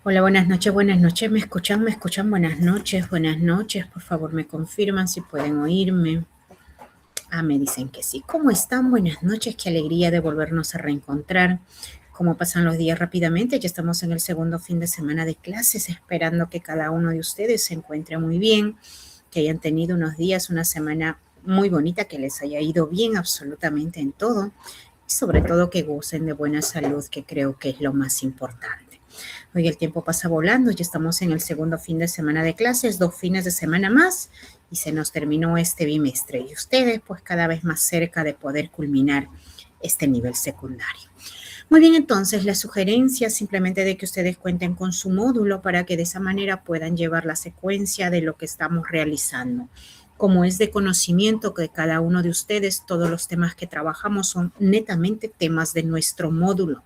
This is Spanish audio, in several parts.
Hola, buenas noches, me escuchan, buenas noches, por favor me confirman si pueden oírme. Me dicen que sí. ¿Cómo están? Buenas noches, qué alegría de volvernos a reencontrar. ¿Cómo pasan los días rápidamente? Ya estamos en el segundo fin de semana de clases, esperando que cada uno de ustedes se encuentre muy bien, que hayan tenido unos días, una semana muy bonita, que les haya ido bien absolutamente en todo y sobre todo que gocen de buena salud, que creo que es lo más importante. Hoy el tiempo pasa volando, ya estamos en el segundo fin de semana de clases, 2 fines de semana más y se nos terminó este bimestre y ustedes pues cada vez más cerca de poder culminar este nivel secundario. Muy bien, entonces la sugerencia simplemente de que ustedes cuenten con su módulo para que de esa manera puedan llevar la secuencia de lo que estamos realizando. Como es de conocimiento que cada uno de ustedes, todos los temas que trabajamos son netamente temas de nuestro módulo.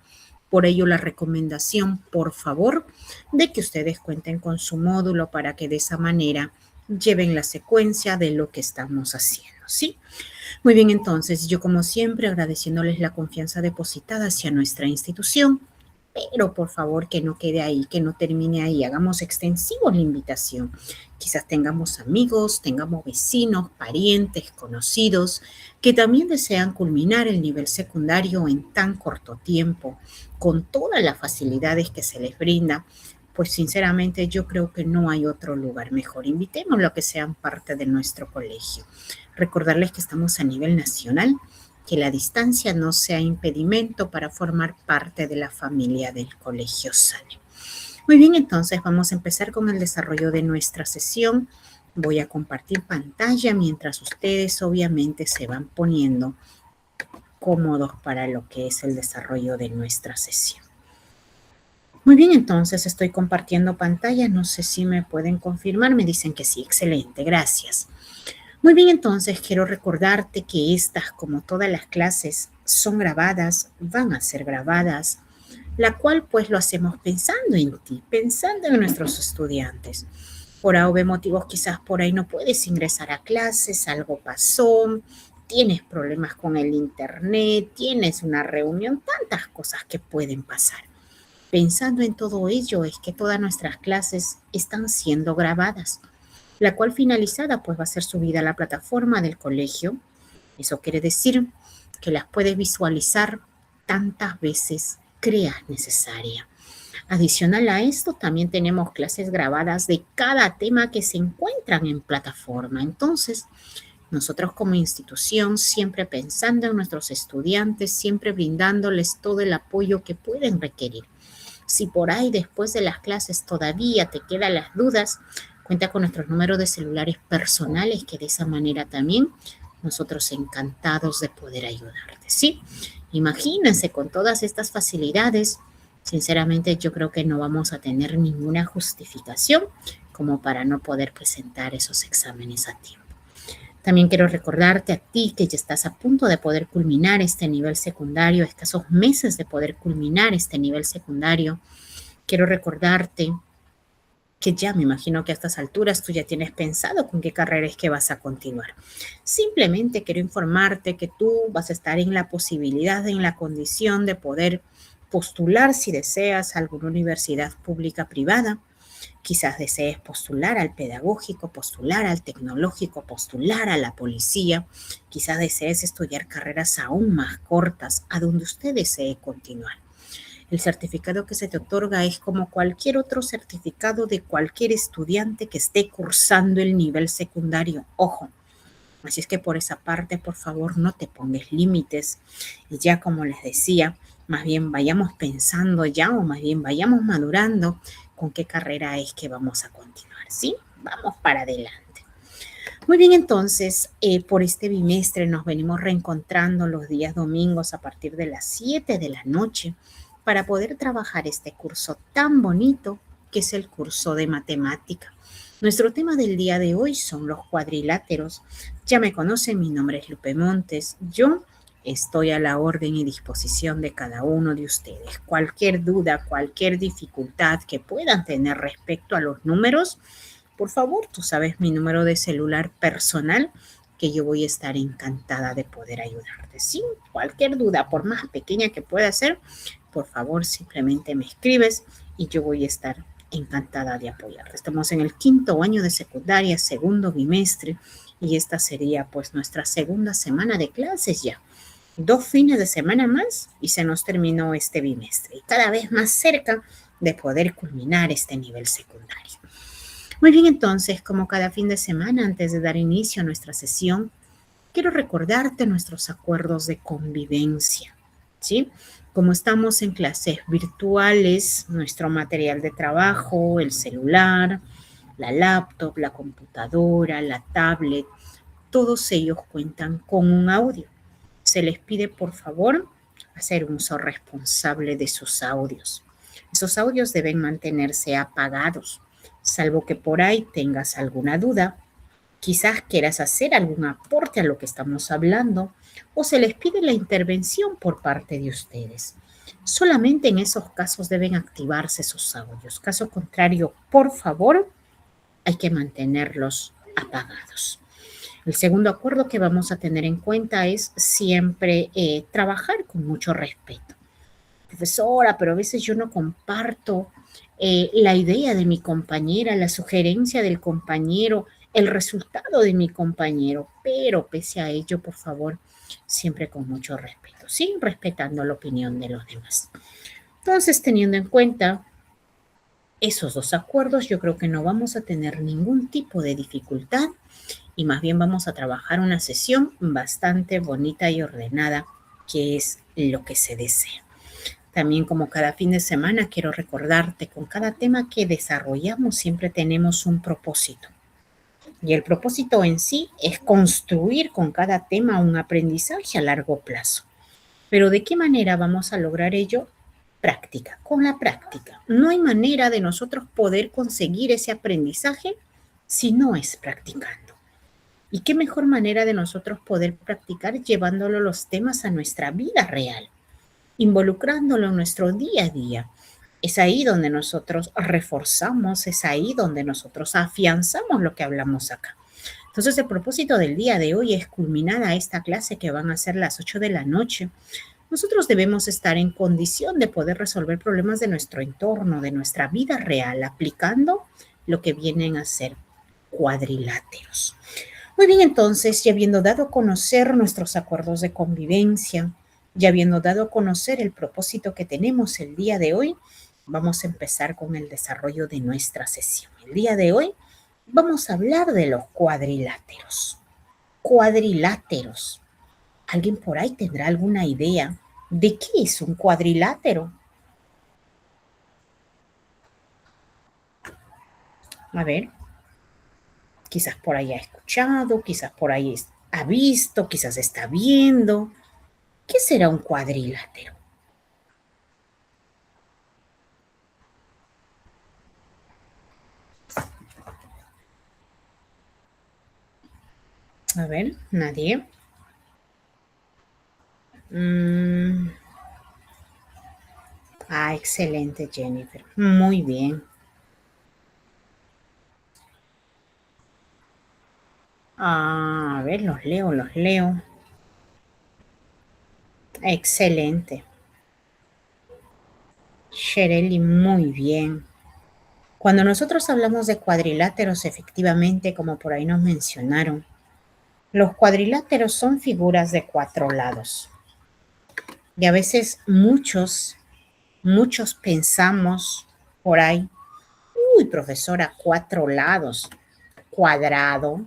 Por ello, la recomendación, por favor, de que ustedes cuenten con su módulo para que de esa manera lleven la secuencia de lo que estamos haciendo, ¿sí? Muy bien, entonces, yo como siempre agradeciéndoles la confianza depositada hacia nuestra institución, pero por favor que no quede ahí, que no termine ahí, hagamos extensivo la invitación. Quizás tengamos amigos, tengamos vecinos, parientes, conocidos, que también desean culminar el nivel secundario en tan corto tiempo, con todas las facilidades que se les brinda. Pues sinceramente yo creo que no hay otro lugar mejor. Invitémoslo a que sean parte de nuestro colegio. Recordarles que estamos a nivel nacional, que la distancia no sea impedimento para formar parte de la familia del Colegio Sane. Muy bien, entonces vamos a empezar con el desarrollo de nuestra sesión. Voy a compartir pantalla mientras ustedes obviamente se van poniendo cómodos para lo que es el desarrollo de nuestra sesión. Muy bien, entonces estoy compartiendo pantalla. No sé si me pueden confirmar. Me dicen que sí, excelente, gracias. Muy bien, entonces quiero recordarte que estas, como todas las clases, son grabadas, van a ser grabadas, la cual pues lo hacemos pensando en ti, pensando en nuestros estudiantes. Por A motivos quizás por ahí no puedes ingresar a clases, algo pasó, tienes problemas con el internet, tienes una reunión, tantas cosas que pueden pasar. Pensando en todo ello es que todas nuestras clases están siendo grabadas, la cual finalizada pues va a ser subida a la plataforma del colegio. Eso quiere decir que las puedes visualizar tantas veces creas necesaria. Adicional a esto, también tenemos clases grabadas de cada tema que se encuentran en plataforma. Entonces, nosotros como institución, siempre pensando en nuestros estudiantes, siempre brindándoles todo el apoyo que pueden requerir. Si por ahí después de las clases todavía te quedan las dudas, cuenta con nuestros números de celulares personales, que de esa manera también nosotros encantados de poder ayudarte, ¿sí? Imagínense, con todas estas facilidades, sinceramente yo creo que no vamos a tener ninguna justificación como para no poder presentar esos exámenes a tiempo. También quiero recordarte a ti que ya estás a punto de poder culminar este nivel secundario, escasos meses de poder culminar este nivel secundario. Quiero recordarte que ya me imagino que a estas alturas tú ya tienes pensado con qué carrera es que vas a continuar. Simplemente quiero informarte que tú vas a estar en la posibilidad, en la condición de poder postular si deseas a alguna universidad pública privada. Quizás desees postular al pedagógico, postular al tecnológico, postular a la policía. Quizás desees estudiar carreras aún más cortas a donde usted desee continuar. El certificado que se te otorga es como cualquier otro certificado de cualquier estudiante que esté cursando el nivel secundario. Ojo. Así es que por esa parte, por favor, no te pongas límites. Y ya como les decía, más bien vayamos pensando ya o más bien vayamos madurando con qué carrera es que vamos a continuar, ¿sí? Vamos para adelante. Muy bien, entonces, por este bimestre nos venimos reencontrando los días domingos a partir de las 7 de la noche para poder trabajar este curso tan bonito que es el curso de matemática. Nuestro tema del día de hoy son los cuadriláteros. Ya me conocen, mi nombre es Lupe Montes. Yo estoy a la orden y disposición de cada uno de ustedes. Cualquier duda, cualquier dificultad que puedan tener respecto a los números, por favor, tú sabes mi número de celular personal, que yo voy a estar encantada de poder ayudarte. Sin cualquier duda, por más pequeña que pueda ser, por favor, simplemente me escribes y yo voy a estar encantada de apoyarte. Estamos en el 5º año de secundaria, 2º bimestre, y esta sería pues nuestra 2ª semana de clases ya. 2 fines de semana más y se nos terminó este bimestre y cada vez más cerca de poder culminar este nivel secundario. Muy bien, entonces, como cada fin de semana, antes de dar inicio a nuestra sesión, quiero recordarte nuestros acuerdos de convivencia, ¿sí? Como estamos en clases virtuales, nuestro material de trabajo, el celular, la laptop, la computadora, la tablet, todos ellos cuentan con un audio. Se les pide, por favor, hacer uso responsable de sus audios. Esos audios deben mantenerse apagados, salvo que por ahí tengas alguna duda, quizás quieras hacer algún aporte a lo que estamos hablando o se les pide la intervención por parte de ustedes. Solamente en esos casos deben activarse sus audios. Caso contrario, por favor, hay que mantenerlos apagados. El segundo acuerdo que vamos a tener en cuenta es siempre trabajar con mucho respeto. Profesora, pero a veces yo no comparto la idea de mi compañera, la sugerencia del compañero, el resultado de mi compañero, pero pese a ello, por favor, siempre con mucho respeto, sí, respetando la opinión de los demás. Entonces, teniendo en cuenta esos 2 acuerdos, yo creo que no vamos a tener ningún tipo de dificultad y más bien vamos a trabajar una sesión bastante bonita y ordenada, que es lo que se desea. También, como cada fin de semana, quiero recordarte, con cada tema que desarrollamos siempre tenemos un propósito. Y el propósito en sí es construir con cada tema un aprendizaje a largo plazo. Pero ¿de qué manera vamos a lograr ello? Práctica, con la práctica. No hay manera de nosotros poder conseguir ese aprendizaje si no es practicando. ¿Y qué mejor manera de nosotros poder practicar llevándolo los temas a nuestra vida real, involucrándolo en nuestro día a día? Es ahí donde nosotros reforzamos, es ahí donde nosotros afianzamos lo que hablamos acá. Entonces, el propósito del día de hoy es culminar a esta clase que van a ser las 8 de la noche. Nosotros debemos estar en condición de poder resolver problemas de nuestro entorno, de nuestra vida real, aplicando lo que vienen a ser cuadriláteros. Muy bien, entonces, ya habiendo dado a conocer nuestros acuerdos de convivencia, ya habiendo dado a conocer el propósito que tenemos el día de hoy, vamos a empezar con el desarrollo de nuestra sesión. El día de hoy vamos a hablar de los cuadriláteros. Cuadriláteros. ¿Alguien por ahí tendrá alguna idea de qué es un cuadrilátero? A ver, quizás por ahí ha escuchado, quizás por ahí ha visto, quizás está viendo. ¿Qué será un cuadrilátero? A ver, nadie. Excelente, Jennifer. Muy bien. A ver, los leo. Excelente. Sherely, muy bien. Cuando nosotros hablamos de cuadriláteros, efectivamente, como por ahí nos mencionaron, los cuadriláteros son figuras de 4 lados. Y a veces muchos pensamos por ahí, uy, profesora, 4 lados, cuadrado,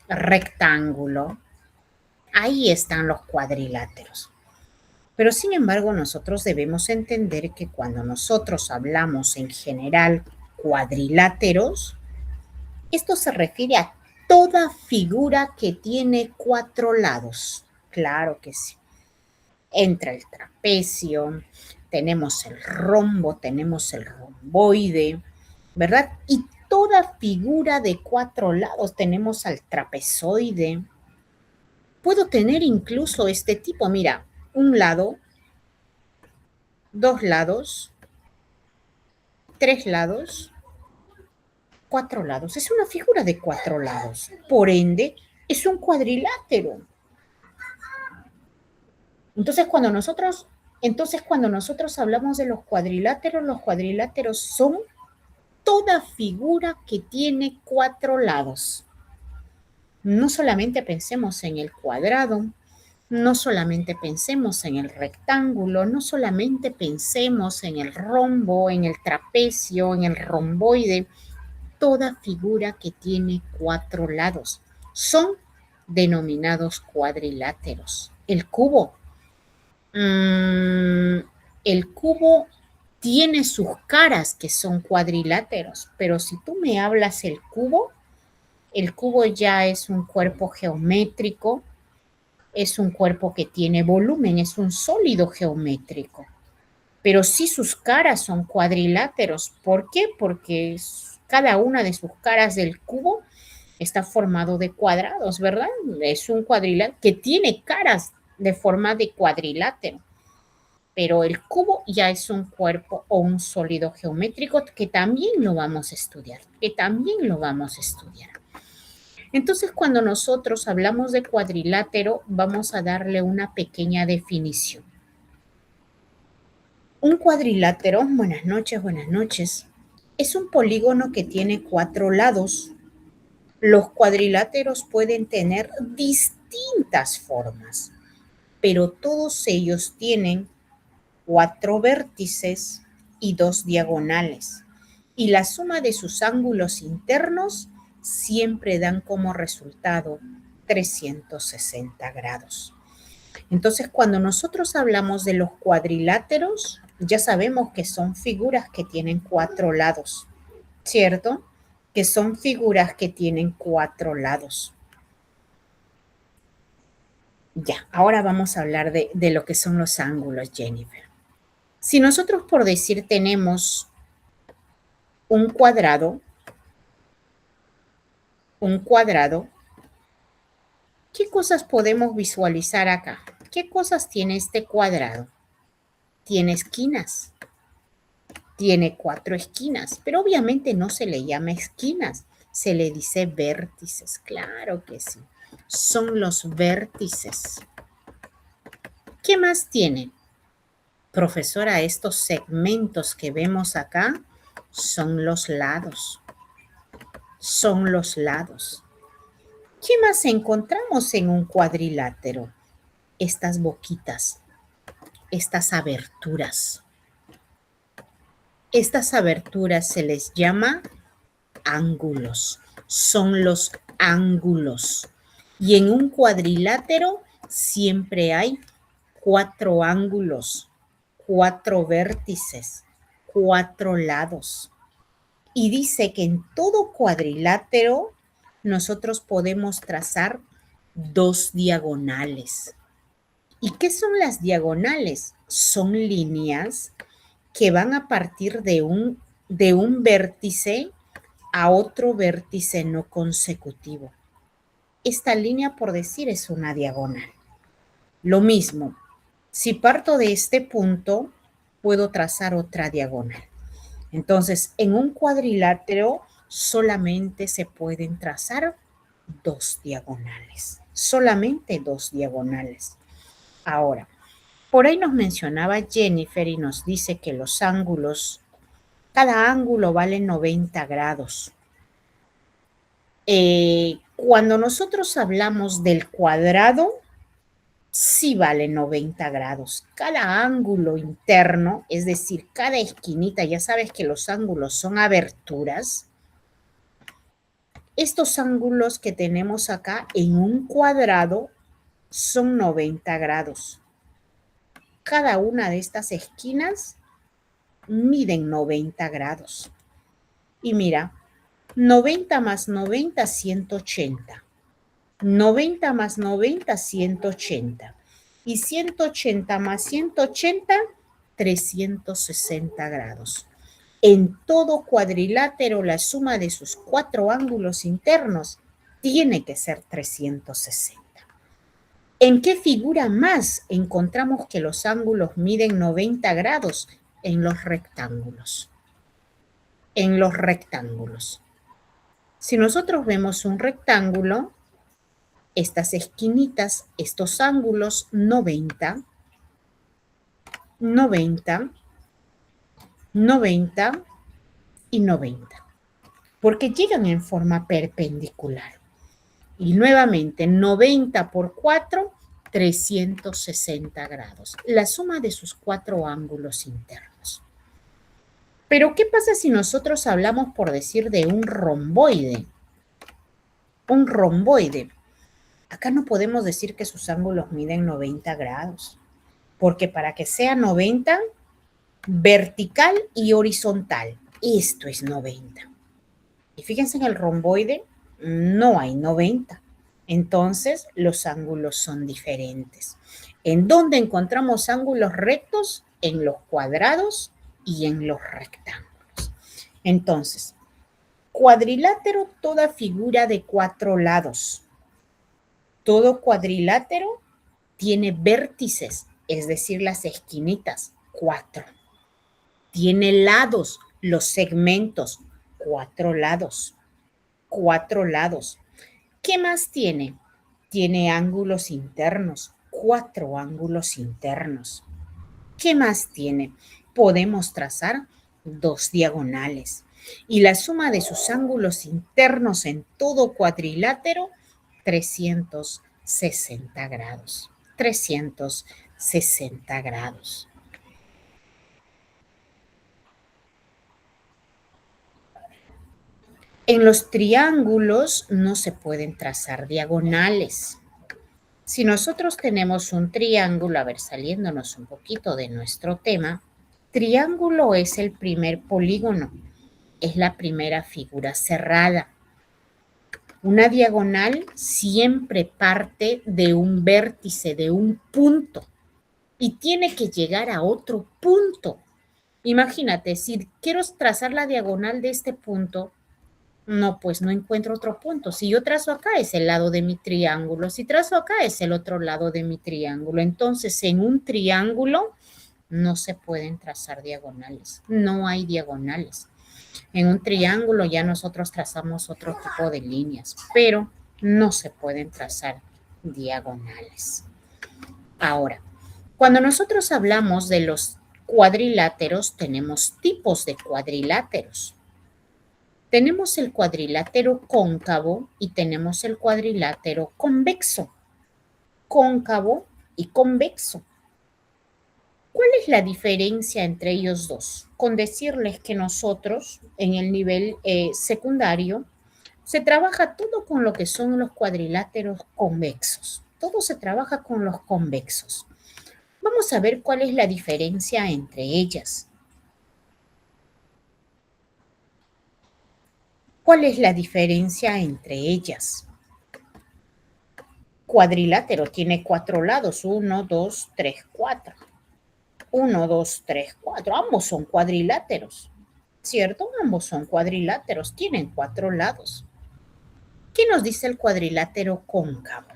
rectángulo, ahí están los cuadriláteros. Pero sin embargo, nosotros debemos entender que cuando nosotros hablamos en general cuadriláteros, esto se refiere a toda figura que tiene 4 lados. Claro que sí. Entra el trapecio, tenemos el rombo, tenemos el romboide, ¿verdad? Y toda figura de 4 lados, tenemos al trapezoide. Puedo tener incluso este tipo, mira, un lado, 2 lados, 3 lados, 4 lados. Es una figura de 4 lados. Por ende, es un cuadrilátero. Entonces, cuando nosotros Entonces, cuando nosotros hablamos de los cuadriláteros son toda figura que tiene 4 lados. No solamente pensemos en el cuadrado, no solamente pensemos en el rectángulo, no solamente pensemos en el rombo, en el trapecio, en el romboide, toda figura que tiene 4 lados son denominados cuadriláteros. El cubo, el cubo tiene sus caras que son cuadriláteros, pero si tú me hablas el cubo ya es un cuerpo geométrico, es un cuerpo que tiene volumen, es un sólido geométrico. Pero sí sus caras son cuadriláteros. ¿Por qué? Porque cada una de sus caras del cubo está formado de cuadrados, ¿verdad? Es un cuadrilátero que tiene caras de forma de cuadrilátero. Pero el cubo ya es un cuerpo o un sólido geométrico que también lo vamos a estudiar, Entonces, cuando nosotros hablamos de cuadrilátero, vamos a darle una pequeña definición. Un cuadrilátero, buenas noches, es un polígono que tiene 4 lados. Los cuadriláteros pueden tener distintas formas, pero todos ellos tienen 4 vértices y 2 diagonales. Y la suma de sus ángulos internos siempre dan como resultado 360 grados. Entonces, cuando nosotros hablamos de los cuadriláteros, ya sabemos que son figuras que tienen 4 lados, ¿cierto? Que son figuras que tienen 4 lados. Ya, ahora vamos a hablar de lo que son los ángulos, Jennifer. Si nosotros, por decir, tenemos un cuadrado, ¿qué cosas podemos visualizar acá? ¿Qué cosas tiene este cuadrado? Tiene esquinas. Tiene 4 esquinas, pero obviamente no se le llama esquinas, se le dice vértices, claro que sí. Son los vértices. ¿Qué más tiene? Profesora, estos segmentos que vemos acá son los lados. Son los lados. ¿Qué más encontramos en un cuadrilátero? Estas boquitas, estas aberturas. Estas aberturas se les llama ángulos. Son los ángulos. Y en un cuadrilátero siempre hay 4 ángulos, 4 vértices, 4 lados. Y dice que en todo cuadrilátero nosotros podemos trazar 2 diagonales. ¿Y qué son las diagonales? Son líneas que van a partir de un vértice a otro vértice no consecutivo. Esta línea, por decir, es una diagonal. Lo mismo, si parto de este punto, puedo trazar otra diagonal. Entonces, en un cuadrilátero solamente se pueden trazar 2 diagonales. Solamente 2 diagonales. Ahora, por ahí nos mencionaba Jennifer y nos dice que los ángulos, cada ángulo vale 90 grados. Cuando nosotros hablamos del cuadrado, sí vale 90 grados. Cada ángulo interno, es decir, cada esquinita, ya sabes que los ángulos son aberturas. Estos ángulos que tenemos acá en un cuadrado son 90 grados. Cada una de estas esquinas miden 90 grados. Y mira, 90 más 90, 180. 90 más 90, 180. Y 180 más 180, 360 grados. En todo cuadrilátero, la suma de sus 4 ángulos internos tiene que ser 360. ¿En qué figura más encontramos que los ángulos miden 90 grados? En los rectángulos. En los rectángulos. Si nosotros vemos un rectángulo, estas esquinitas, estos ángulos 90, 90, 90 y 90, porque llegan en forma perpendicular. Y nuevamente, 90 por 4, 360 grados. La suma de sus cuatro ángulos internos. Pero, ¿qué pasa si nosotros hablamos, por decir, de un romboide? Un romboide. Acá no podemos decir que sus ángulos miden 90 grados, porque para que sea 90, vertical y horizontal, esto es 90. Y fíjense en el romboide, no hay 90. Entonces, los ángulos son diferentes. ¿En dónde encontramos ángulos rectos? En los cuadrados y en los rectángulos. Entonces, cuadrilátero, toda figura de 4 lados. Todo cuadrilátero tiene vértices, es decir, las esquinitas, 4. Tiene lados, los segmentos, 4 lados. 4 lados. ¿Qué más tiene? Tiene ángulos internos, 4 ángulos internos. ¿Qué más tiene? Podemos trazar 2 diagonales. Y la suma de sus ángulos internos en todo cuadrilátero, 360 grados. 360 grados. En los triángulos no se pueden trazar diagonales. Si nosotros tenemos un triángulo, a ver, saliéndonos un poquito de nuestro tema, triángulo es el primer polígono, es la primera figura cerrada. Una diagonal siempre parte de un vértice, de un punto, y tiene que llegar a otro punto. Imagínate, si quiero trazar la diagonal de este punto, no, pues no encuentro otro punto. Si yo trazo acá es el lado de mi triángulo, si trazo acá es el otro lado de mi triángulo. Entonces, en un triángulo no se pueden trazar diagonales, no hay diagonales. En un triángulo ya nosotros trazamos otro tipo de líneas, pero no se pueden trazar diagonales. Ahora, cuando nosotros hablamos de los cuadriláteros, tenemos tipos de cuadriláteros. Tenemos el cuadrilátero cóncavo y tenemos el cuadrilátero convexo. Cóncavo y convexo. ¿Cuál es la diferencia entre ellos dos? Con decirles que nosotros en el nivel secundario se trabaja todo con lo que son los cuadriláteros convexos. Todo se trabaja con los convexos. Vamos a ver cuál es la diferencia entre ellas. ¿Cuál es la diferencia entre ellas? Cuadrilátero tiene 4 lados, 1, 2, 3, 4. 1, 2, 3, 4. Ambos son cuadriláteros, ¿cierto? Ambos son cuadriláteros, tienen 4 lados. ¿Qué nos dice el cuadrilátero cóncavo?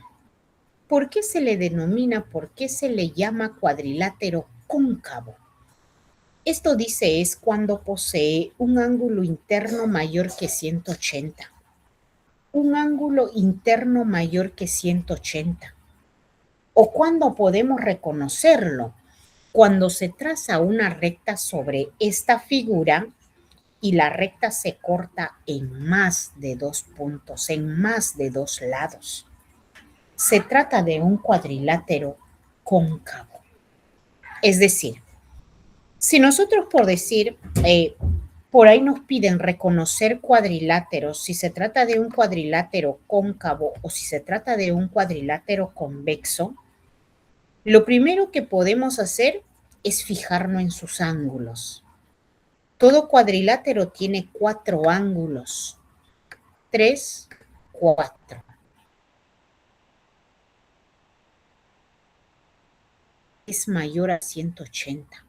¿Por qué se le denomina, por qué se le llama cuadrilátero cóncavo? Esto dice es cuando posee un ángulo interno mayor que 180. Un ángulo interno mayor que 180. ¿O cuándo podemos reconocerlo? Cuando se traza una recta sobre esta figura y la recta se corta en más de 2 puntos, en más de 2 lados. Se trata de un cuadrilátero cóncavo. Es decir, si nosotros por decir, por ahí nos piden reconocer cuadriláteros, si se trata de un cuadrilátero cóncavo o si se trata de un cuadrilátero convexo, lo primero que podemos hacer es fijarnos en sus ángulos. Todo cuadrilátero tiene 4 ángulos. 3, 4. Es mayor a 180.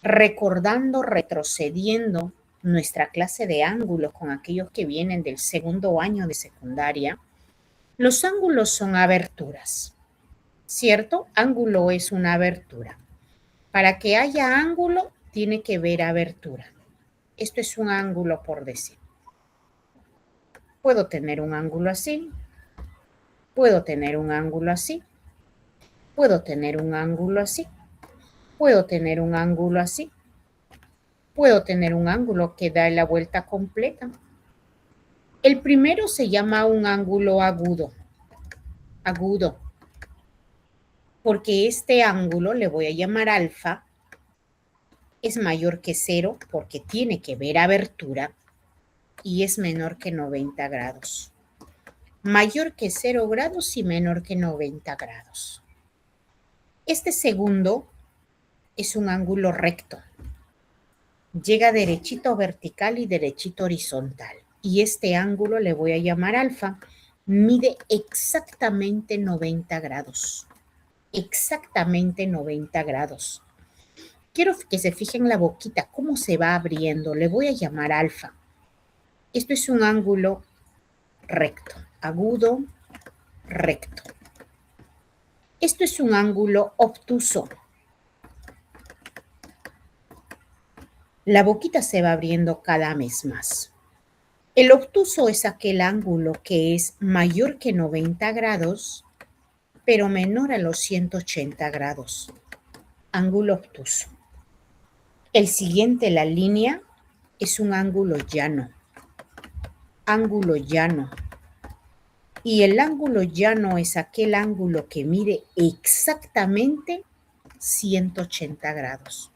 Recordando, retrocediendo nuestra clase de ángulos con aquellos que vienen del segundo año de secundaria, los ángulos son aberturas, ¿cierto? Ángulo es una abertura. Para que haya ángulo, tiene que haber abertura. Esto es un ángulo por decir. Puedo tener un ángulo así, puedo tener un ángulo así, puedo tener un ángulo así, puedo tener un ángulo así. Puedo tener un ángulo que da la vuelta completa. El primero se llama un ángulo agudo. Agudo. Porque este ángulo, le voy a llamar alfa, es mayor que 0 porque tiene que ver abertura y es menor que 90 grados. Mayor que 0 grados y menor que 90 grados. Este segundo es un ángulo recto. Llega derechito vertical y derechito horizontal. Y este ángulo le voy a llamar alfa. Mide exactamente 90 grados. Exactamente 90 grados. Quiero que se fijen la boquita, cómo se va abriendo. Le voy a llamar alfa. Esto es un ángulo recto, agudo, recto. Esto es un ángulo obtuso. La boquita se va abriendo cada vez más. El obtuso es aquel ángulo que es mayor que 90 grados, pero menor a los 180 grados. Ángulo obtuso. El siguiente, la línea, es un ángulo llano. Ángulo llano. Y el ángulo llano es aquel ángulo que mide exactamente 180 grados.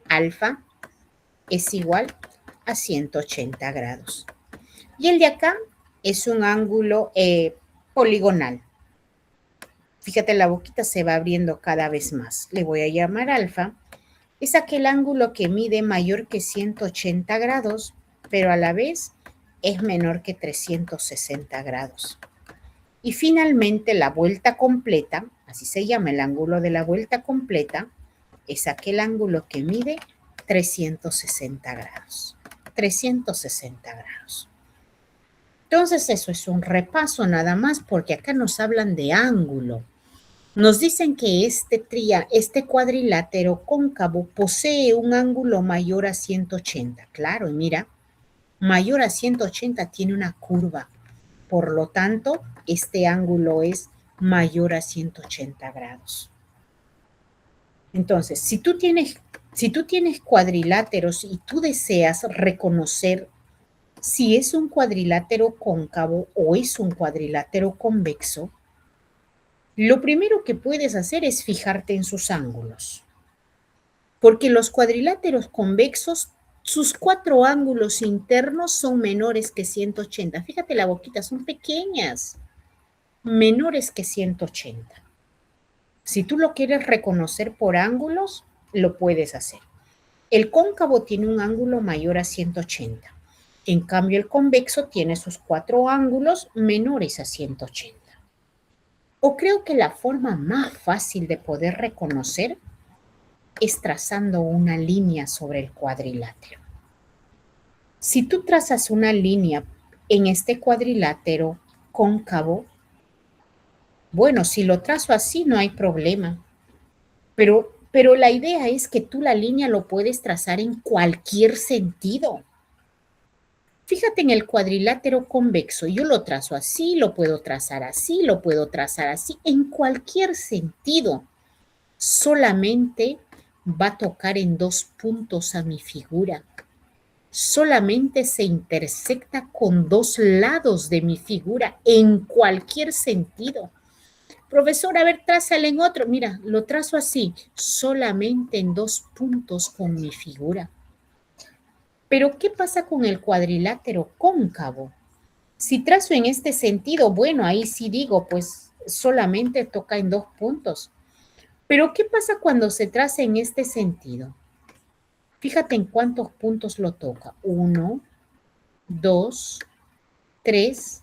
Alfa es igual a 180 grados. Y el de acá es un ángulo poligonal. Fíjate, la boquita se va abriendo cada vez más. Le voy a llamar alfa. Es aquel ángulo que mide mayor que 180 grados, pero a la vez es menor que 360 grados. Y finalmente la vuelta completa, así se llama el ángulo de la vuelta completa, es aquel ángulo que mide 360 grados. 360 grados. Entonces eso es un repaso nada más porque acá nos hablan de ángulo. Nos dicen que este cuadrilátero cóncavo posee un ángulo mayor a 180. Claro, y mira, mayor a 180 tiene una curva. Por lo tanto, este ángulo es mayor a 180 grados. Entonces, si tú tienes cuadriláteros y tú deseas reconocer si es un cuadrilátero cóncavo o es un cuadrilátero convexo, lo primero que puedes hacer es fijarte en sus ángulos. Porque los cuadriláteros convexos, sus 4 ángulos internos son menores que 180. Fíjate, la boquita, son pequeñas, menores que 180. Si tú lo quieres reconocer por ángulos, lo puedes hacer. El cóncavo tiene un ángulo mayor a 180. En cambio, el convexo tiene sus 4 ángulos menores a 180. O creo que la forma más fácil de poder reconocer es trazando una línea sobre el cuadrilátero. Si tú trazas una línea en este cuadrilátero cóncavo, bueno, si lo trazo así no hay problema. Pero la idea es que tú la línea lo puedes trazar en cualquier sentido. Fíjate en el cuadrilátero convexo, yo lo trazo así, lo puedo trazar así, lo puedo trazar así, en cualquier sentido. Solamente va a tocar en 2 puntos a mi figura. Solamente se intersecta con 2 lados de mi figura en cualquier sentido. Profesor, a ver, trázale en otro. Mira, lo trazo así, solamente en 2 puntos con mi figura. Pero, ¿qué pasa con el cuadrilátero cóncavo? Si trazo en este sentido, bueno, ahí sí digo, pues solamente toca en 2 puntos. Pero, ¿qué pasa cuando se traza en este sentido? Fíjate en cuántos puntos lo toca. 1, 2, 3,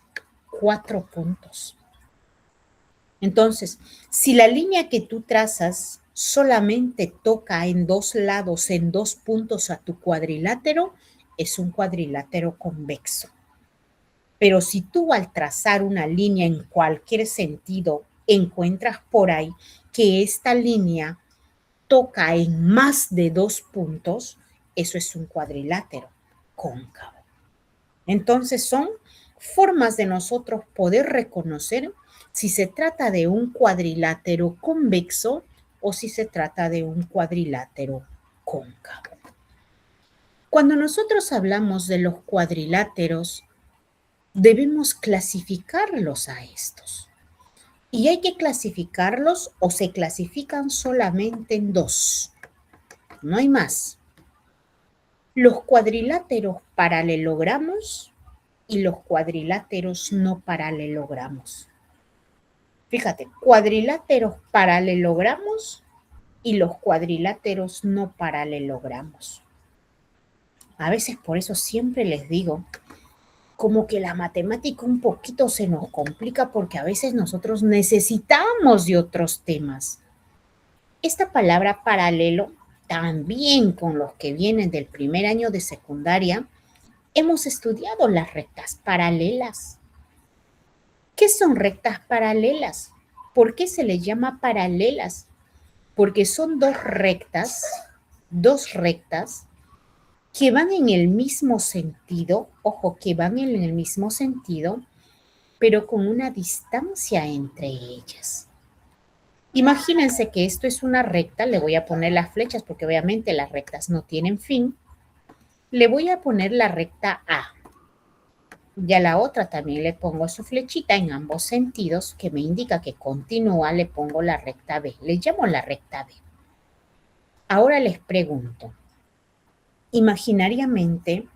4 puntos. Entonces, si la línea que tú trazas solamente toca en 2 lados, en 2 puntos a tu cuadrilátero, es un cuadrilátero convexo. Pero si tú al trazar una línea en cualquier sentido encuentras por ahí que esta línea toca en más de 2 puntos, eso es un cuadrilátero cóncavo. Entonces son formas de nosotros poder reconocer si se trata de un cuadrilátero convexo o si se trata de un cuadrilátero cóncavo. Cuando nosotros hablamos de los cuadriláteros, debemos clasificarlos a estos. Y hay que clasificarlos o se clasifican solamente en dos. No hay más. Los cuadriláteros paralelogramos y los cuadriláteros no paralelogramos. Fíjate, cuadriláteros paralelogramos y los cuadriláteros no paralelogramos. A veces por eso siempre les digo, como que la matemática un poquito se nos complica porque a veces nosotros necesitamos de otros temas. Esta palabra paralelo, también con los que vienen del primer año de secundaria, hemos estudiado las rectas paralelas. ¿Qué son rectas paralelas? ¿Por qué se les llama paralelas? Porque son dos rectas que van en el mismo sentido, ojo, que van en el mismo sentido, pero con una distancia entre ellas. Imagínense que esto es una recta, le voy a poner las flechas porque obviamente las rectas no tienen fin. Le voy a poner la recta A. Y a la otra también le pongo su flechita en ambos sentidos que me indica que continúa, le pongo la recta B. Le llamo la recta B. Ahora les pregunto, imaginariamente,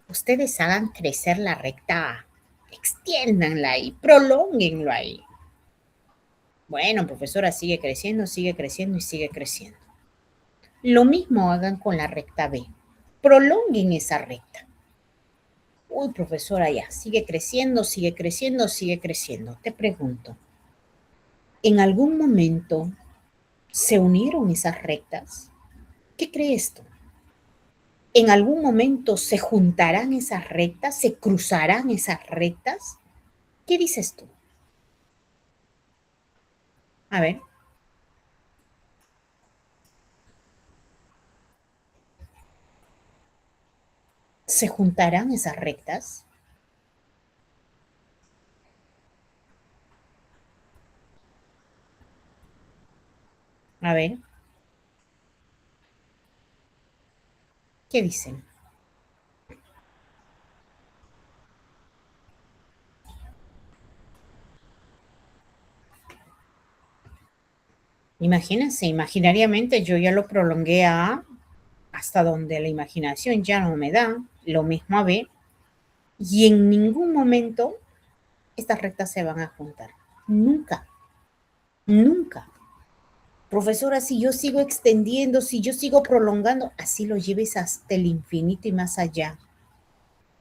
ustedes hagan crecer la recta A, extiéndanla ahí, prolónguenlo ahí. Bueno, profesora, sigue creciendo y sigue creciendo. Lo mismo hagan con la recta B, prolonguen esa recta. Uy, profesora, ya, sigue creciendo. Te pregunto, ¿en algún momento se unieron esas rectas? ¿Qué crees tú? ¿En algún momento se juntarán esas rectas? ¿Se cruzarán esas rectas? ¿Qué dices tú? A ver. ¿Se juntarán esas rectas? A ver. ¿Qué dicen? Imagínense, imaginariamente yo ya lo prolongué a A hasta donde la imaginación ya no me da, lo mismo a B, y en ningún momento estas rectas se van a juntar. Nunca, nunca. Profesora, si yo sigo extendiendo, si yo sigo prolongando, así lo lleves hasta el infinito y más allá,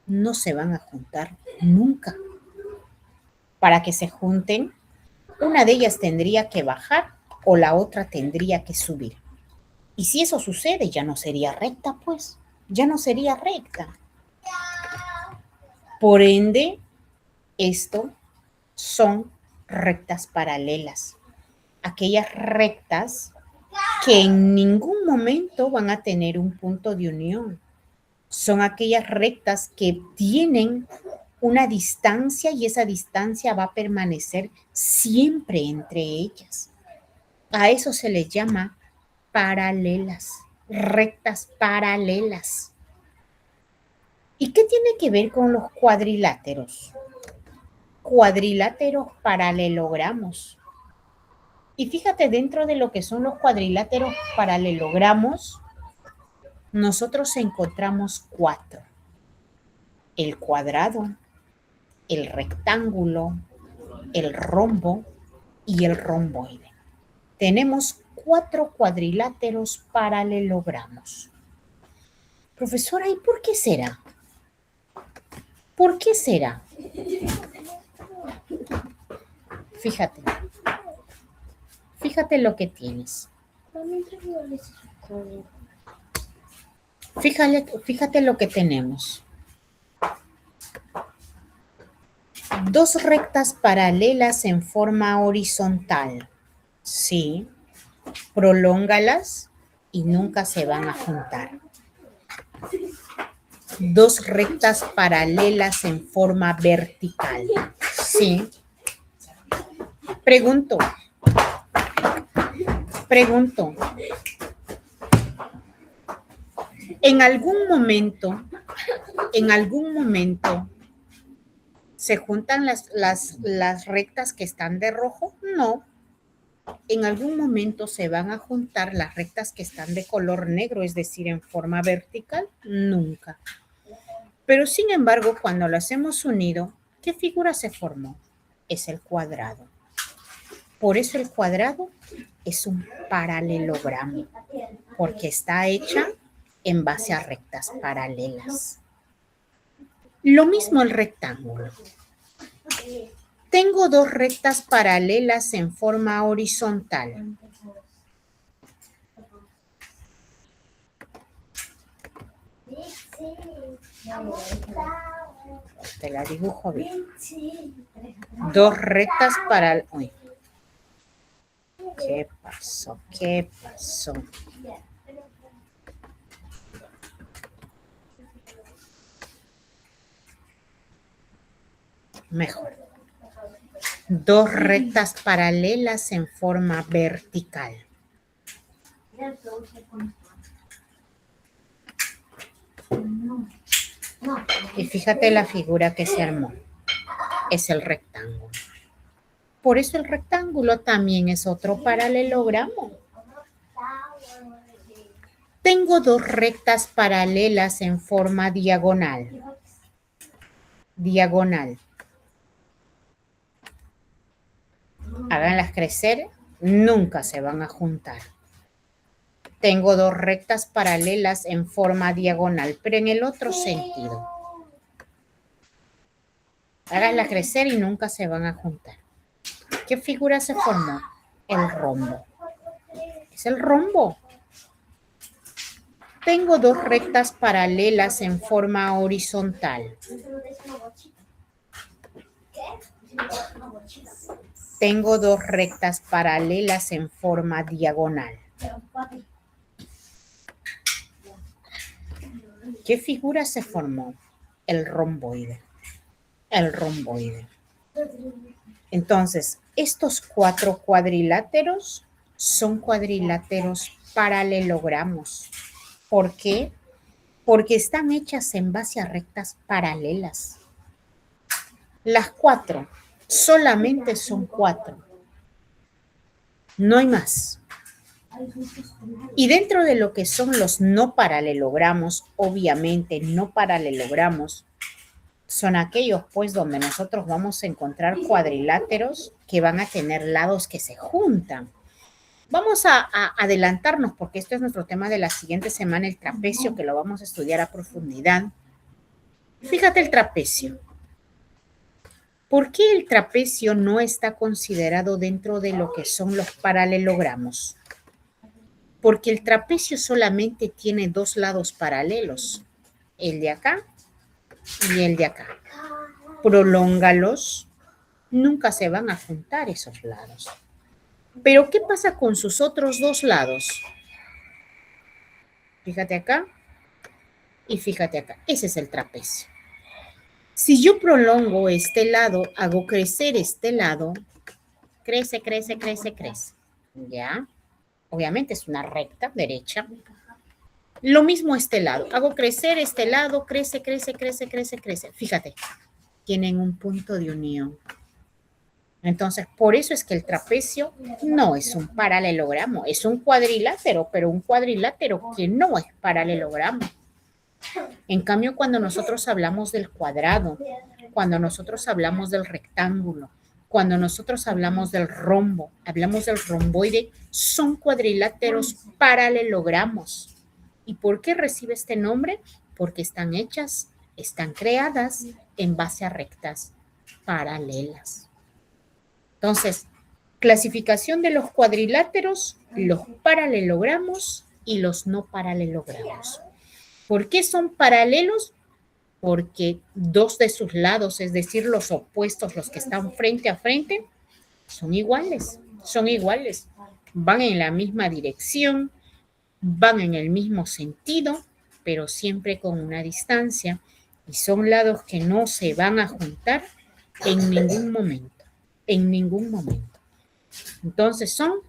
no se van a juntar nunca. Para que se junten, una de ellas tendría que bajar o la otra tendría que subir. Y si eso sucede, ya no sería recta, pues, ya no sería recta. Por ende, esto son rectas paralelas. Aquellas rectas que en ningún momento van a tener un punto de unión. Son aquellas rectas que tienen una distancia y esa distancia va a permanecer siempre entre ellas. A eso se les llama paralelas, rectas paralelas. ¿Y qué tiene que ver con los cuadriláteros? Cuadriláteros paralelogramos. Y fíjate, dentro de lo que son los cuadriláteros paralelogramos, nosotros encontramos 4. El cuadrado, el rectángulo, el rombo y el romboide. Tenemos 4 cuadriláteros paralelogramos. Profesora, ¿y por qué será? ¿Por qué será? Fíjate. Fíjate lo que tienes. Fíjate lo que tenemos. 2 rectas paralelas en forma horizontal. Sí. Prolóngalas y nunca se van a juntar. 2 rectas paralelas en forma vertical. Sí. Pregunto, Pregunto, ¿en algún momento se juntan las rectas que están de rojo? No. En algún momento se van a juntar las rectas que están de color negro, es decir, en forma vertical, nunca. Pero sin embargo, cuando las hemos unido, ¿qué figura se formó? Es el cuadrado. Por eso el cuadrado es un paralelogramo, porque está hecha en base a rectas paralelas. Lo mismo el rectángulo. Tengo dos rectas paralelas en forma horizontal. Te la dibujo bien. Dos rectas paralelas. Uy. ¿Qué pasó? ¿Qué pasó? Mejor. Dos rectas paralelas en forma vertical. Y fíjate la figura que se armó. Es el rectángulo. Por eso el rectángulo también es otro paralelogramo. Tengo dos rectas paralelas en forma diagonal. Diagonal. Háganlas crecer, nunca se van a juntar. Tengo dos rectas paralelas en forma diagonal, pero en el otro sentido. Háganlas crecer y nunca se van a juntar. ¿Qué figura se formó? El rombo. Es el rombo. Tengo dos rectas paralelas en forma horizontal. Tengo dos rectas paralelas en forma diagonal. ¿Qué figura se formó? El romboide. El romboide. Entonces, estos cuatro cuadriláteros son cuadriláteros paralelogramos. ¿Por qué? Porque están hechas en base a rectas paralelas. Las cuatro, solamente son cuatro. No hay más. Y dentro de lo que son los no paralelogramos, obviamente no paralelogramos, son aquellos pues donde nosotros vamos a encontrar cuadriláteros que van a tener lados que se juntan. Vamos a adelantarnos porque esto es nuestro tema de la siguiente semana, el trapecio, que lo vamos a estudiar a profundidad. Fíjate el trapecio. ¿Por qué el trapecio no está considerado dentro de lo que son los paralelogramos? Porque el trapecio solamente tiene dos lados paralelos, el de acá y el de acá. Prolóngalos, nunca se van a juntar esos lados. Pero ¿qué pasa con sus otros dos lados? Fíjate acá y fíjate acá. Ese es el trapecio. Si yo prolongo este lado, hago crecer este lado, crece, crece, crece, crece. ¿Ya? Obviamente es una recta derecha. Lo mismo este lado. Hago crecer este lado, crece, crece, crece, crece, crece. Fíjate, tienen un punto de unión. Entonces, por eso es que el trapecio no es un paralelogramo, es un cuadrilátero, pero un cuadrilátero que no es paralelogramo. En cambio, cuando nosotros hablamos del cuadrado, cuando nosotros hablamos del rectángulo, cuando nosotros hablamos del rombo, hablamos del romboide, son cuadriláteros paralelogramos. ¿Y por qué recibe este nombre? Porque están hechas, están creadas en base a rectas paralelas. Entonces, clasificación de los cuadriláteros, los paralelogramos y los no paralelogramos. ¿Por qué son paralelos? Porque dos de sus lados, es decir, los opuestos, los que están frente a frente, son iguales, van en la misma dirección, van en el mismo sentido, pero siempre con una distancia, y son lados que no se van a juntar en ningún momento. En ningún momento. Entonces son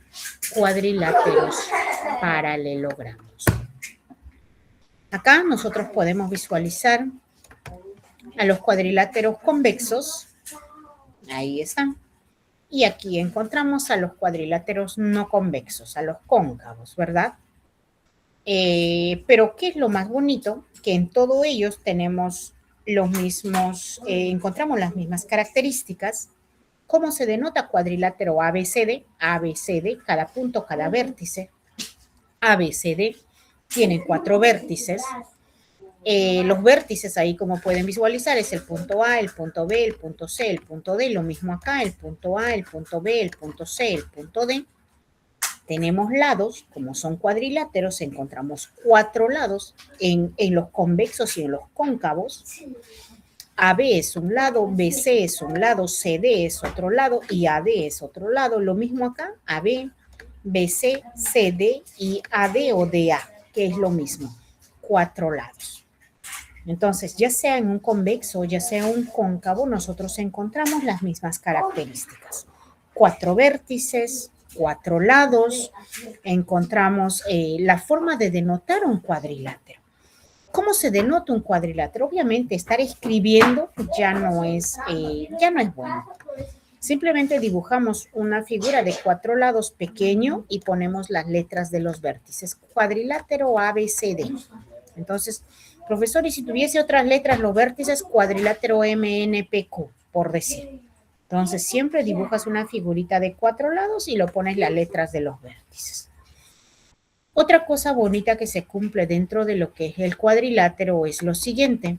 cuadriláteros paralelogramos. Acá nosotros podemos visualizar a los cuadriláteros convexos. Ahí están. Y aquí encontramos a los cuadriláteros no convexos, a los cóncavos, ¿verdad? Pero ¿qué es lo más bonito? Que en todos ellos tenemos los mismos, encontramos las mismas características. ¿Cómo se denota cuadrilátero ABCD? ABCD, cada punto, cada vértice. ABCD tiene 4 vértices. Los vértices ahí, como pueden visualizar, es el punto A, el punto B, el punto C, el punto D. Lo mismo acá, el punto A, el punto B, el punto C, el punto D. Tenemos lados, como son cuadriláteros, encontramos 4 lados en los convexos y en los cóncavos. AB es un lado, BC es un lado, CD es otro lado y AD es otro lado. Lo mismo acá, AB, BC, CD y AD o DA, que es lo mismo, 4 lados. Entonces, ya sea en un convexo, ya sea un cóncavo, nosotros encontramos las mismas características. 4 vértices, 4 lados, encontramos la forma de denotar un cuadrilátero. ¿Cómo se denota un cuadrilátero? Obviamente, estar escribiendo ya no es bueno. Simplemente dibujamos una figura de 4 lados pequeño y ponemos las letras de los vértices. Cuadrilátero ABCD. Entonces, profesor, y si tuviese otras letras, los vértices, cuadrilátero MNPQ, por decir. Entonces, siempre dibujas una figurita de 4 lados y lo pones las letras de los vértices. Otra cosa bonita que se cumple dentro de lo que es el cuadrilátero es lo siguiente,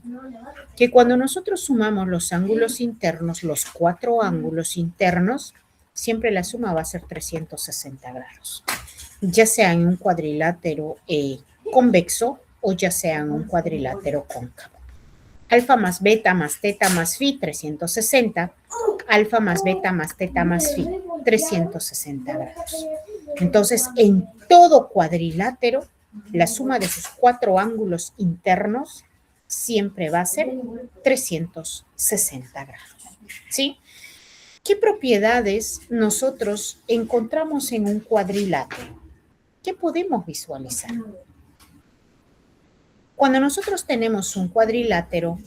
que cuando nosotros sumamos los ángulos internos, los 4 ángulos internos, siempre la suma va a ser 360 grados, ya sea en un cuadrilátero convexo o ya sea en un cuadrilátero cóncavo. Alfa más beta más teta más phi, 360. Alfa más beta más teta más phi, 360 grados. Entonces, en todo cuadrilátero, la suma de sus 4 ángulos internos siempre va a ser 360 grados. ¿Sí? ¿Qué propiedades nosotros encontramos en un cuadrilátero? ¿Qué podemos visualizar? Cuando nosotros tenemos un cuadrilátero,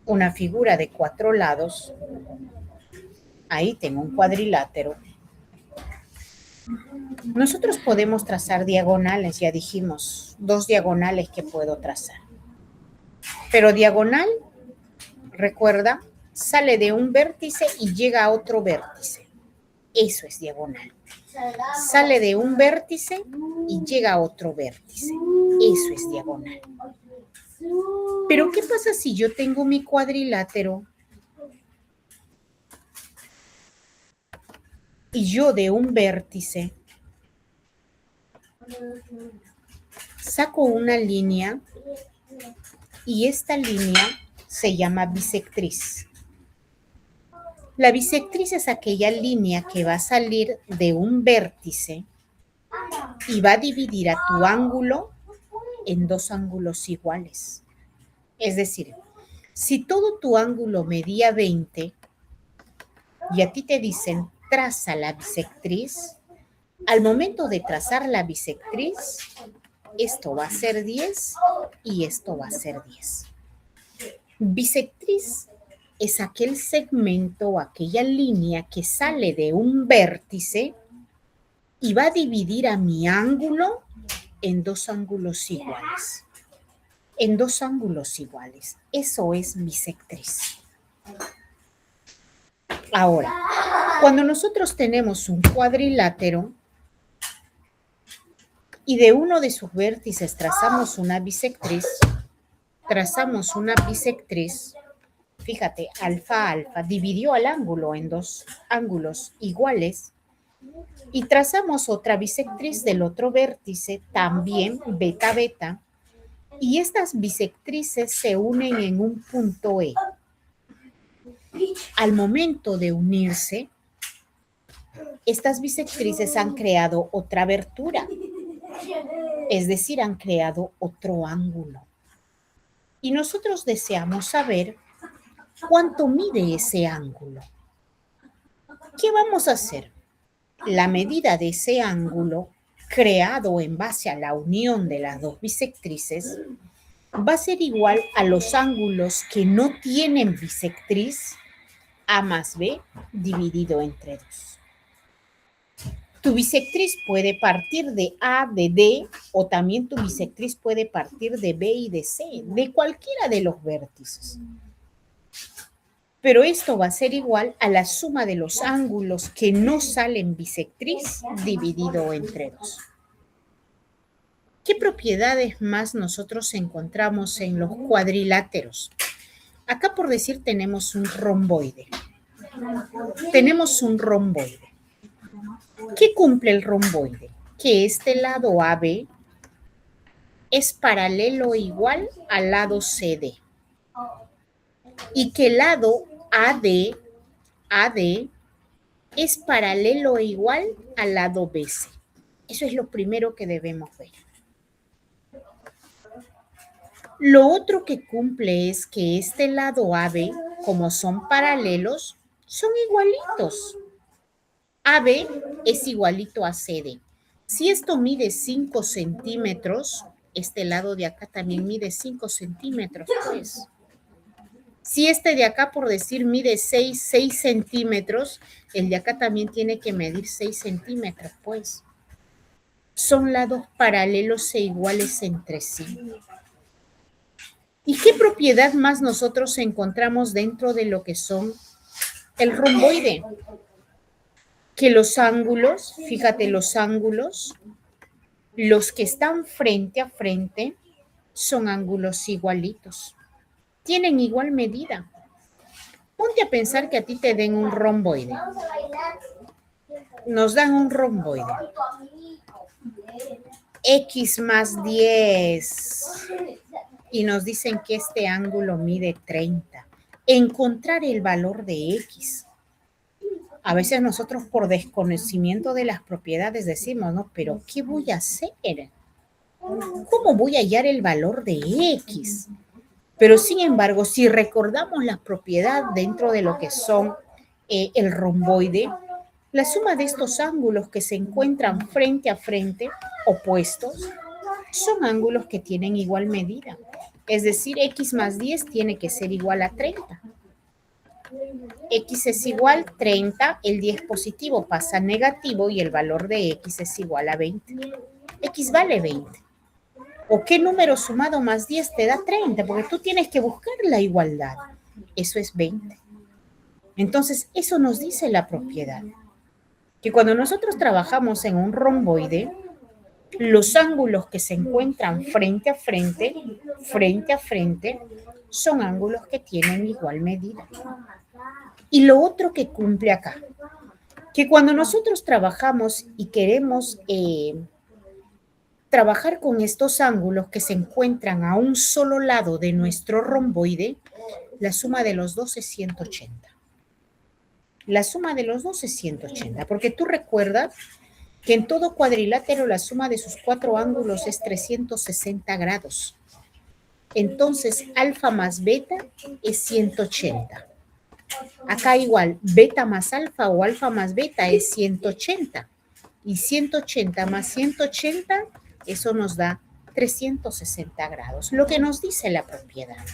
una figura de 4 lados, ahí tengo un cuadrilátero, nosotros podemos trazar diagonales, ya dijimos, 2 diagonales que puedo trazar. Pero diagonal, recuerda, sale de un vértice y llega a otro vértice. Eso es diagonal. Sale de un vértice y llega a otro vértice. Eso es diagonal. Pero ¿qué pasa si yo tengo mi cuadrilátero y yo de un vértice saco una línea y esta línea se llama bisectriz? La bisectriz es aquella línea que va a salir de un vértice y va a dividir a tu ángulo en 2 ángulos iguales. Es decir, si todo tu ángulo medía 20 y a ti te dicen traza la bisectriz, al momento de trazar la bisectriz, esto va a ser 10 y esto va a ser 10. Bisectriz es aquel segmento o aquella línea que sale de un vértice y va a dividir a mi ángulo en 2 ángulos iguales. En 2 ángulos iguales. Eso es bisectriz. Ahora, cuando nosotros tenemos un cuadrilátero y de uno de sus vértices trazamos una bisectriz, fíjate, alfa, alfa, dividió al ángulo en 2 ángulos iguales y trazamos otra bisectriz del otro vértice, también beta, beta, y estas bisectrices se unen en un punto E. Al momento de unirse, estas bisectrices han creado otra abertura, es decir, han creado otro ángulo. Y nosotros deseamos saber cuánto mide ese ángulo. ¿Qué vamos a hacer? la medida de ese ángulo creado en base a la unión de las dos bisectrices va a ser igual a los ángulos que no tienen bisectriz A más B dividido entre 2. Tu bisectriz puede partir de A, de D, o también tu bisectriz puede partir de B y de C, de cualquiera de los vértices. Pero esto va a ser igual a la suma de los ángulos que no salen bisectriz dividido entre 2. ¿Qué propiedades más nosotros encontramos en los cuadriláteros? Acá, por decir, tenemos un romboide. Tenemos un romboide. ¿Qué cumple el romboide? Que este lado AB es paralelo e igual al lado CD. Y que el lado AD es paralelo e igual al lado BC. Eso es lo primero que debemos ver. Lo otro que cumple es que este lado AB, como son paralelos, son igualitos. AB es igualito a CD. Si esto mide 5 centímetros, este lado de acá también mide 5 centímetros, pues. Si este de acá, por decir, mide 6 centímetros, el de acá también tiene que medir 6 centímetros, pues. Son lados paralelos e iguales entre sí. ¿Y qué propiedad más nosotros encontramos dentro de lo que son el romboide? Que los ángulos, fíjate, los ángulos, los que están frente a frente, son ángulos igualitos. Tienen igual medida. Ponte a pensar que a ti te den un romboide. Nos dan un romboide. X más 10. Y nos dicen que este ángulo mide 30. Encontrar el valor de X. A veces nosotros por desconocimiento de las propiedades decimos, no, pero ¿qué voy a hacer? ¿Cómo voy a hallar el valor de X? Pero sin embargo, si recordamos la propiedad dentro de lo que son el romboide, la suma de estos ángulos que se encuentran frente a frente, opuestos, son ángulos que tienen igual medida. Es decir, X más 10 tiene que ser igual a 30. X es igual a 30, el 10 positivo pasa a negativo y el valor de X es igual a 20. X vale 20. ¿O qué número sumado más 10 te da 30? Porque tú tienes que buscar la igualdad. Eso es 20. Entonces, eso nos dice la propiedad. Que cuando nosotros trabajamos en un romboide, los ángulos que se encuentran frente a frente, son ángulos que tienen igual medida. Y lo otro que cumple acá, que cuando nosotros trabajamos y queremos trabajar con estos ángulos que se encuentran a un solo lado de nuestro romboide, la suma de los dos es 180. La suma de los dos es 180, porque tú recuerdas que en todo cuadrilátero la suma de sus 4 ángulos es 360 grados. Entonces, alfa más beta es 180. Acá igual, beta más alfa o alfa más beta es 180. Y 180 más 180, eso nos da 360 grados, lo que nos dice la propiedad.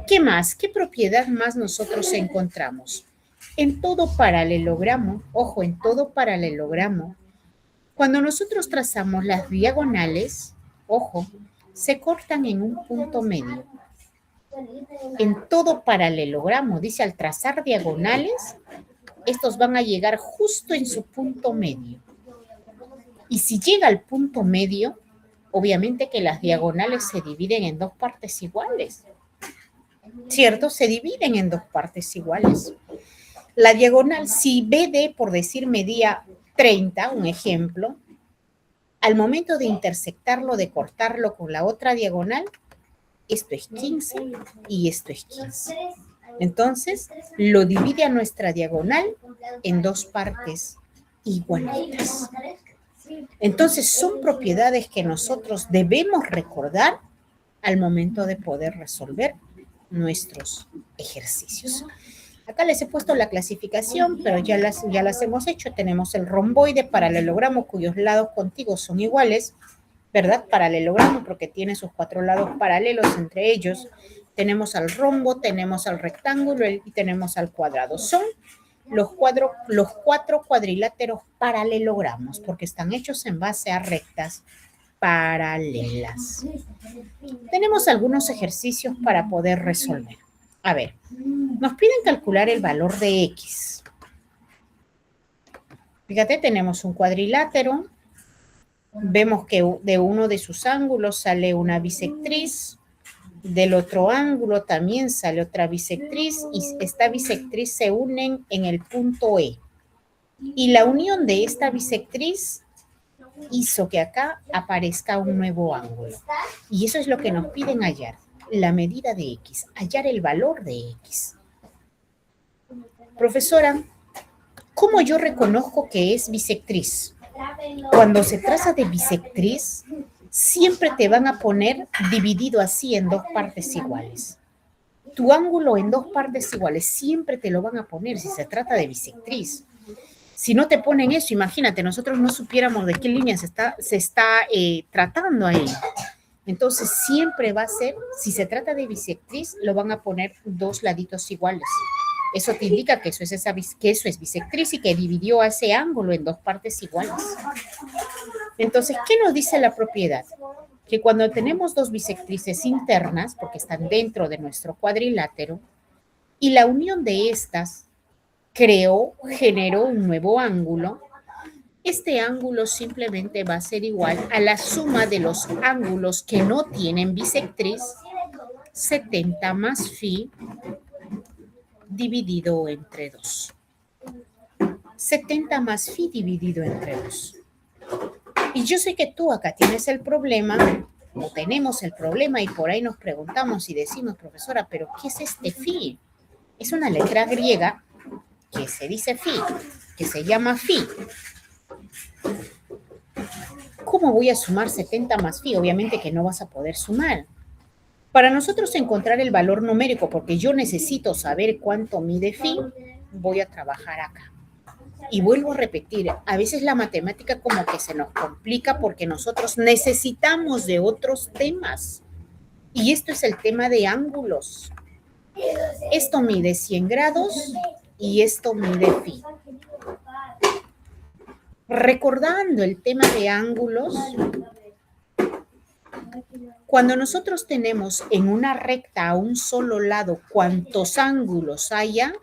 ¿Qué más? ¿Qué propiedad más nosotros encontramos? En todo paralelogramo, ojo, en todo paralelogramo, cuando nosotros trazamos las diagonales, ojo, se cortan en un punto medio. En todo paralelogramo, dice, al trazar diagonales, estos van a llegar justo en su punto medio. Y si llega al punto medio, obviamente que las diagonales se dividen en 2 partes iguales. ¿Cierto? Se dividen en 2 partes iguales. La diagonal, si BD, por decir, medía 30, un ejemplo, al momento de intersectarlo, de cortarlo con la otra diagonal, esto es 15 y esto es 15. Entonces, lo divide a nuestra diagonal en 2 partes igualitas. Entonces, son propiedades que nosotros debemos recordar al momento de poder resolver nuestros ejercicios. Acá les he puesto la clasificación, pero ya las hemos hecho. Tenemos el romboide, paralelogramo, cuyos lados contiguos son iguales, ¿verdad? Paralelogramo, porque tiene sus 4 lados paralelos entre ellos. Tenemos al rombo, tenemos al rectángulo y tenemos al cuadrado. Son los 4 cuadriláteros paralelogramos, porque están hechos en base a rectas paralelas. Tenemos algunos ejercicios para poder resolver. A ver, nos piden calcular el valor de X. Fíjate, tenemos un cuadrilátero. Vemos que de uno de sus ángulos sale una bisectriz. Del otro ángulo también sale otra bisectriz y esta bisectriz se unen en el punto E. Y la unión de esta bisectriz hizo que acá aparezca un nuevo ángulo. Y eso es lo que nos piden hallar, la medida de X, hallar el valor de X. Profesora, ¿cómo yo reconozco que es bisectriz? Cuando se trata de bisectriz, siempre te van a poner dividido así en 2 partes iguales. Tu ángulo en 2 partes iguales siempre te lo van a poner si se trata de bisectriz. Si no te ponen eso, imagínate, nosotros no supiéramos de qué línea se está tratando ahí. Entonces, siempre va a ser, si se trata de bisectriz, lo van a poner 2 laditos iguales. Eso te indica que eso es bisectriz y que dividió a ese ángulo en 2 partes iguales. Entonces, ¿qué nos dice la propiedad? Que cuando tenemos 2 bisectrices internas, porque están dentro de nuestro cuadrilátero, y la unión de estas generó un nuevo ángulo, este ángulo simplemente va a ser igual a la suma de los ángulos que no tienen bisectriz, 70 más phi dividido entre 2. 70 más phi dividido entre 2. Y yo sé que tú acá tienes el problema, o tenemos el problema, y por ahí nos preguntamos y decimos, profesora, ¿pero qué es este phi? Es una letra griega que se dice phi, que se llama phi. ¿Cómo voy a sumar 70 más phi? Obviamente que no vas a poder sumar. Para nosotros encontrar el valor numérico, porque yo necesito saber cuánto mide phi, voy a trabajar acá. Y vuelvo a repetir, a veces la matemática como que se nos complica porque nosotros necesitamos de otros temas. Y esto es el tema de ángulos. Esto mide 100 grados y esto mide phi. Recordando el tema de ángulos, cuando nosotros tenemos en una recta a un solo lado cuantos ángulos haya,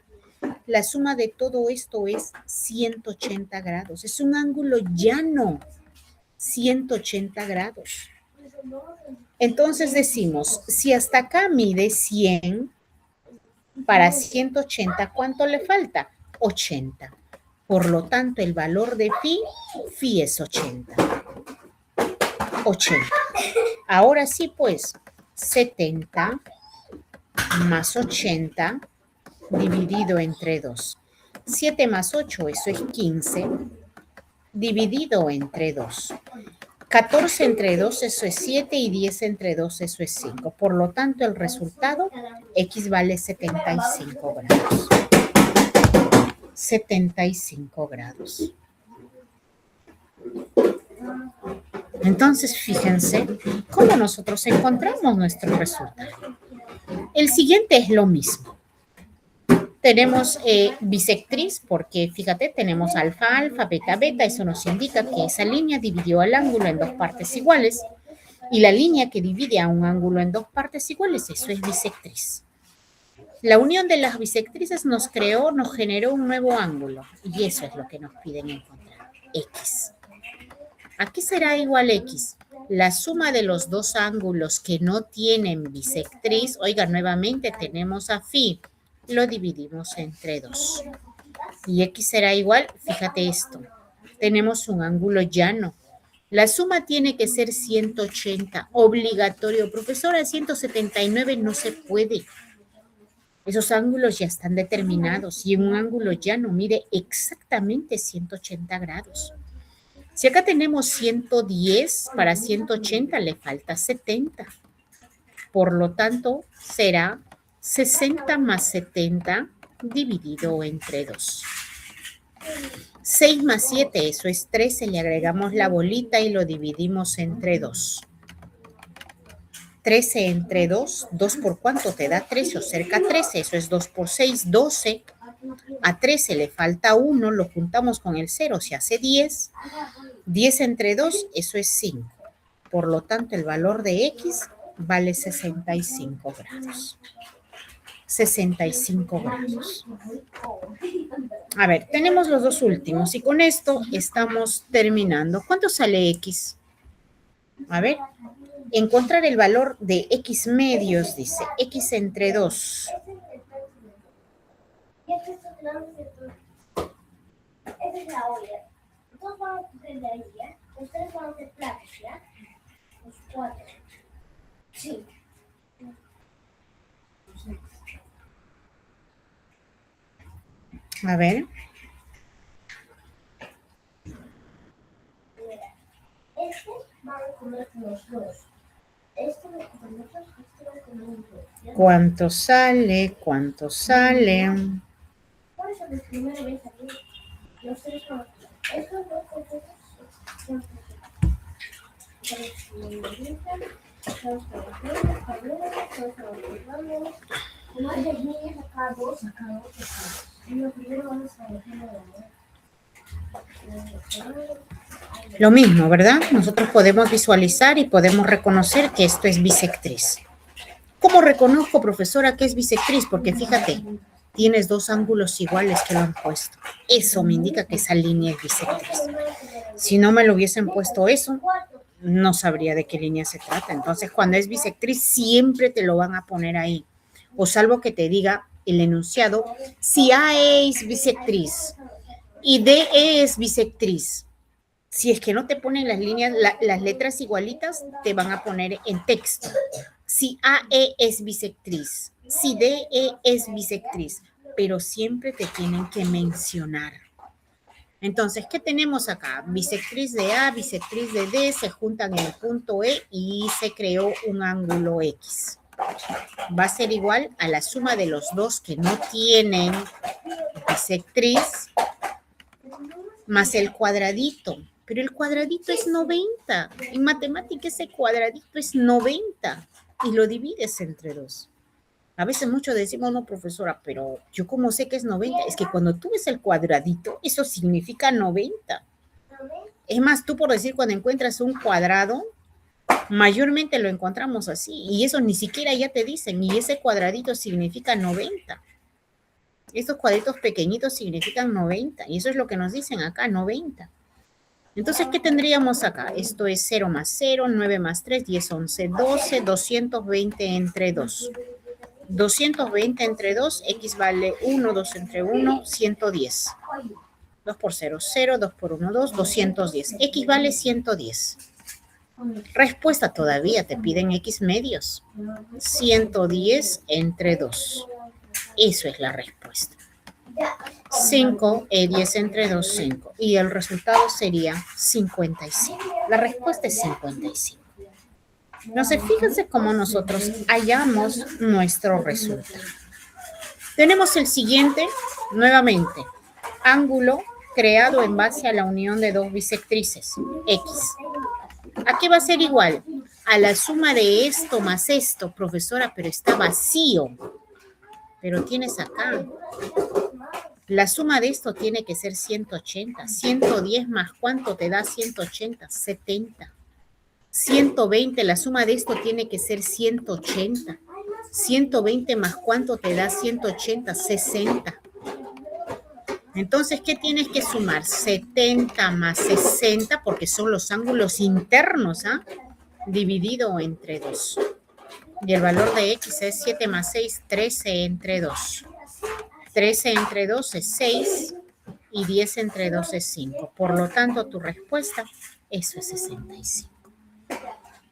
la suma de todo esto es 180 grados. Es un ángulo llano, 180 grados. Entonces decimos, si hasta acá mide 100, para 180, ¿cuánto le falta? 80. Por lo tanto, el valor de phi es 80. 80. Ahora sí, pues, 70 más 80 dividido entre 2. 7 más 8, eso es 15, dividido entre 2. 14 entre 2, eso es 7, y 10 entre 2, eso es 5. Por lo tanto, el resultado, X vale 75 grados. 75 grados. Entonces, fíjense cómo nosotros encontramos nuestro resultado. El siguiente es lo mismo. Tenemos bisectriz porque, fíjate, tenemos alfa, alfa, beta, beta. Eso nos indica que esa línea dividió el ángulo en 2 partes iguales. Y la línea que divide a un ángulo en 2 partes iguales, eso es bisectriz. La unión de las bisectrices nos generó un nuevo ángulo. Y eso es lo que nos piden encontrar. X. ¿A qué será igual X? La suma de los 2 ángulos que no tienen bisectriz. Oiga, nuevamente tenemos a phi. Lo dividimos entre 2. Y X será igual, fíjate esto. Tenemos un ángulo llano. La suma tiene que ser 180. Obligatorio. Profesora, 179 no se puede. Esos ángulos ya están determinados y un ángulo llano mide exactamente 180 grados. Si acá tenemos 110, para 180 le falta 70. Por lo tanto, será 60 más 70 dividido entre 2. 6 más 7, eso es 13. Le agregamos la bolita y lo dividimos entre 2. 13 entre 2, ¿2 por cuánto te da 13 o cerca 13? Eso es 2 por 6, 12. A 13 le falta 1, lo juntamos con el 0, se hace 10. 10 entre 2, eso es 5. Por lo tanto, el valor de X vale 65 grados. 65 grados. A ver, tenemos los dos últimos y con esto estamos terminando. ¿Cuánto sale X? A ver, encontrar el valor de X medios, dice. X entre 2. Esa es la olla. Todos van a coger de ahí, ¿ya? Ustedes van a hacer platos, ¿ya? Los 4. Sí. A ver. Mira, este van a comer los 2. Este va a comer nosotros, este va a comer un 2. ¿Cuánto sale? ¿Cuánto sale? Por eso los primeros ven aquí. Los 3 van a comer. Estos 2 cosas son lo mismo, ¿verdad? Nosotros podemos visualizar y podemos reconocer que esto es bisectriz. ¿Cómo reconozco, profesora, que es bisectriz? Porque fíjate, tienes dos ángulos iguales que lo han puesto. Eso me indica que esa línea es bisectriz. Si no me lo hubiesen puesto eso, no sabría de qué línea se trata. Entonces, cuando es bisectriz, siempre te lo van a poner ahí. O salvo que te diga el enunciado, si AE es bisectriz y DE es bisectriz. Si es que no te ponen las líneas, las letras igualitas, te van a poner en texto. Si AE es bisectriz, si DE es bisectriz, pero siempre te tienen que mencionar. Entonces, ¿qué tenemos acá? Bisectriz de A, bisectriz de D, se juntan en el punto E y se creó un ángulo X. Va a ser igual a la suma de los dos que no tienen bisectriz más el cuadradito. Pero el cuadradito es 90. En matemática ese cuadradito es 90 y lo divides entre 2. A veces muchos decimos, no, profesora, pero yo como sé que es 90, es que cuando tú ves el cuadradito, eso significa 90. Es más, tú por decir, cuando encuentras un cuadrado, mayormente lo encontramos así, y eso ni siquiera ya te dicen, y ese cuadradito significa 90. Estos cuadritos pequeñitos significan 90, y eso es lo que nos dicen acá, 90. Entonces, ¿qué tendríamos acá? Esto es 0 más 0, 9 más 3, 10, 11, 12, 220 entre 2. 220 entre 2, X vale 1, 2 entre 1, 110. 2 por 0, 0, 2 por 1, 2, 210. X vale 110. Respuesta todavía, te piden X medios. 110 entre 2. Eso es la respuesta. 5, 10 entre 2, 5. Y el resultado sería 55. La respuesta es 55. Entonces, fíjense cómo nosotros hallamos nuestro resultado. Tenemos el siguiente, nuevamente, ángulo creado en base a la unión de dos bisectrices, X. ¿A qué va a ser igual? A la suma de esto más esto, profesora, pero está vacío. Pero tienes acá. La suma de esto tiene que ser 180. 110 más ¿cuánto te da 180? 70. 120, la suma de esto tiene que ser 180. 120 más ¿cuánto te da 180? 60. Entonces, ¿qué tienes que sumar? 70 más 60, porque son los ángulos internos, ¿ah? Dividido entre 2. Y el valor de X es 7 más 6, 13 entre 2. 13 entre 2 es 6 y 10 entre 2 es 5. Por lo tanto, tu respuesta, eso es 65.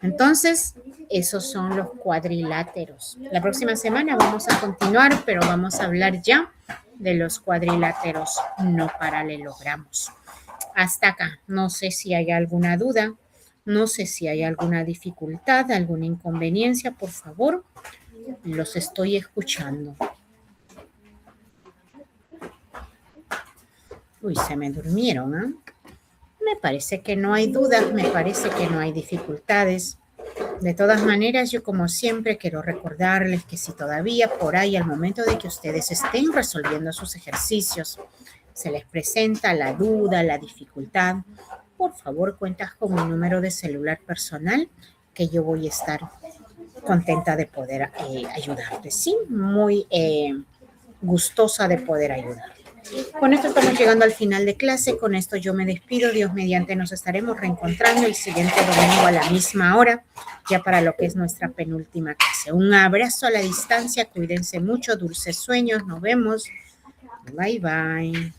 Entonces, esos son los cuadriláteros. La próxima semana vamos a continuar, pero vamos a hablar ya de los cuadriláteros no paralelogramos. Hasta acá. No sé si hay alguna duda, no sé si hay alguna dificultad, alguna inconveniencia. Por favor, los estoy escuchando. Uy, se me durmieron, ¿ah? Me parece que no hay dudas, me parece que no hay dificultades. De todas maneras, yo como siempre quiero recordarles que si todavía por ahí al momento de que ustedes estén resolviendo sus ejercicios, se les presenta la duda, la dificultad, por favor cuentas con mi número de celular personal que yo voy a estar contenta de poder ayudarte, ¿sí? Muy gustosa de poder ayudar. Con esto estamos llegando al final de clase. Con esto yo me despido. Dios mediante nos estaremos reencontrando el siguiente domingo a la misma hora, ya para lo que es nuestra penúltima clase. Un abrazo a la distancia. Cuídense mucho. Dulces sueños. Nos vemos. Bye, bye.